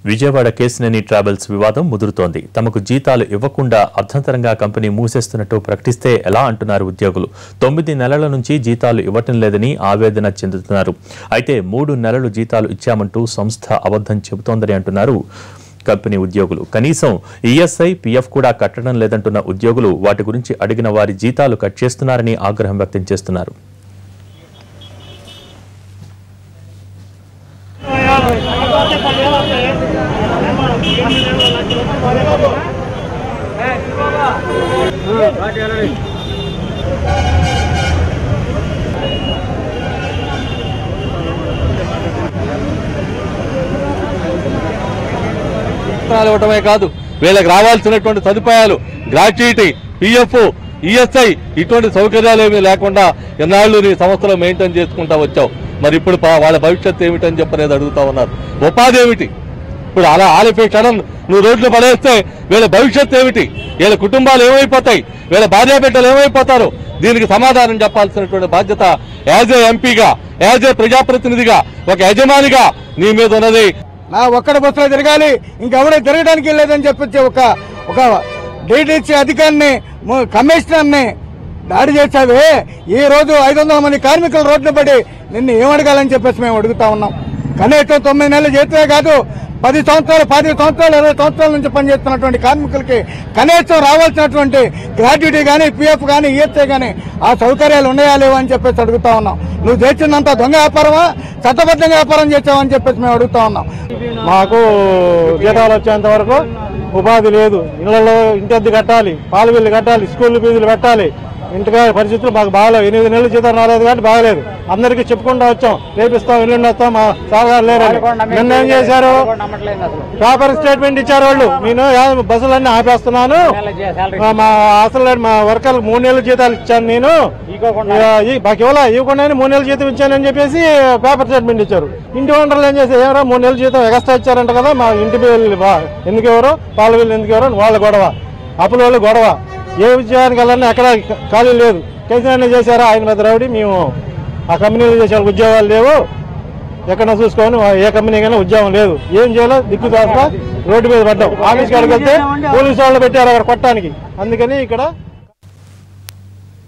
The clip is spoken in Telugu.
విజయవాడ కేసినేని ట్రావెల్స్ వివాదం ముదురుతోంది. తమకు జీతాలు ఇవ్వకుండా అర్థంతరంగా కంపెనీ మూసేస్తున్నట్టు ప్రకటిస్తే ఎలా అంటున్నారు ఉద్యోగులు. 9 నెలల నుంచి జీతాలు ఇవ్వటం లేదని ఆవేదన చెందుతున్నారు. అయితే 3 నెలలు జీతాలు ఇచ్చామంటూ సంస్థ అబద్ధం చెబుతోందని అంటున్నారు కంపెనీ ఉద్యోగులు. కనీసం ఈఎస్ఐ, పీఎఫ్ కూడా కట్టడం లేదంటున్న ఉద్యోగులు వాటి గురించి అడిగిన వారి జీతాలు కట్ చేస్తున్నారని ఆగ్రహం వ్యక్తం చేస్తున్నారు. ఇవ్వటమే కాదు, వీళ్ళకి రావాల్సినటువంటి సదుపాయాలు, గ్రాట్యుటీ, పిఎఫ్, ఈఎస్ఐ ఇటువంటి సౌకర్యాలు ఏమీ లేకుండా ఎన్నాళ్ళు నీ సంస్థలో మెయింటైన్ చేసుకుంటా వచ్చావు. మరి ఇప్పుడు వాళ్ళ భవిష్యత్తు ఏమిటని చెప్పనేది అడుగుతా ఉన్నారు. ఉపాధి ఏమిటి? ఇప్పుడు అలా ఆలిపే క్షణం నువ్వు రోడ్లు పడేస్తే వీళ్ళ భవిష్యత్తు ఏమిటి? వీళ్ళ కుటుంబాలు ఏమైపోతాయి? వీళ్ళ భార్యాబిడ్డలు ఏమైపోతారు? దీనికి సమాధానం చెప్పాల్సినటువంటి బాధ్యత యాజ్ ఏ ఎంపీగా, యాజ్ ఏ ప్రజాప్రతినిధిగా, ఒక యజమానిగా నీ మీద ఉన్నది. నా ఒక్కడ బస్సులో తిరగాలి, ఇంకెవడే తిరగడానికి వెళ్ళలేదని చెప్పొచ్చి ఒక డీటీసీ అధికారిని, కమిషనర్ని దాడి చేశావే. ఈ రోజు 500 మంది కార్మికులు రోడ్లు పడి నిన్ను ఏమడగాలని చెప్పేసి మేము అడుగుతా ఉన్నాం. కనీసం 9 నెలలు జీతమే కాదు, 10 సంవత్సరాలు, 15 సంవత్సరాలు, 20 సంవత్సరాల నుంచి పనిచేస్తున్నటువంటి కార్మికులకి కనీసం రావాల్సినటువంటి గ్రాట్యుటీ కానీ, పిఎఫ్ కానీ, ఈఎస్ఐ కానీ ఆ సౌకర్యాలు ఉన్నాయా లేవా అని చెప్పేసి అడుగుతా ఉన్నాం. నువ్వు చేసిందంతా దొంగ వ్యాపారమా, చట్టబద్ధంగా వ్యాపారం చేసావని చెప్పేసి మేము అడుగుతా ఉన్నాం. మాకు జీతాలు వచ్చేంత వరకు ఉపాధి లేదు. ఇళ్లలో ఇంటి కట్టాలి, పాల బిల్లు కట్టాలి, స్కూల్ ఫీజులు పెట్టాలి. ఇంటిగా పరిస్థితులు మాకు బాగాలేవు. 8 నెలలు జీతం రాలేదు కాబట్టి బాగలేదు. అందరికీ చెప్పుకుంటూ వచ్చాం, రేపిస్తాం, ఎల్లుండి వస్తాం, మా సార్ లేరని. నిన్న ఏం చేశారు? పేపర్ స్టేట్మెంట్ ఇచ్చారు వాళ్ళు. నేను బస్సులన్నీ ఆపేస్తున్నాను, మా అసలు మా వర్కర్లకు 3 నెలల జీతాలు ఇచ్చాను, నేను మాకు ఇవ్వకుండా 3 నెలల జీతం ఇచ్చానని చెప్పేసి పేపర్ స్టేట్మెంట్ ఇచ్చారు. ఇంటి ఓనర్లు ఏం చేశారు? ఎవరో 3 నెలల జీతం ఎక్స్ట్రా ఇచ్చారంట కదా, మా ఇంటి బిల్లు ఎందుకు ఎవరు, పాల బిల్లు ఎందుకు ఎవరు, వాళ్ళ గొడవ, అప్పుల వాళ్ళు గొడవ. ఏ ఉద్యోగానికి వెళ్ళాలని ఎక్కడ ఖాళీ లేదు. కేసీఆర్ చేశారా ఆయన మీద రౌడీ, మేము ఆ కంపెనీలో చేసే ఉద్యోగాలు లేవు, ఎక్కడ చూసుకొని ఏ కంపెనీకైనా ఉద్యోగం లేదు. ఏం చేయాలో దిక్కు దాకా రోడ్డు మీద పడ్డాం. ఆఫీస్ కాడికి వెళ్తే పోలీసు వాళ్ళు పెట్టారు అక్కడ కొట్టడానికి. అందుకని ఇక్కడ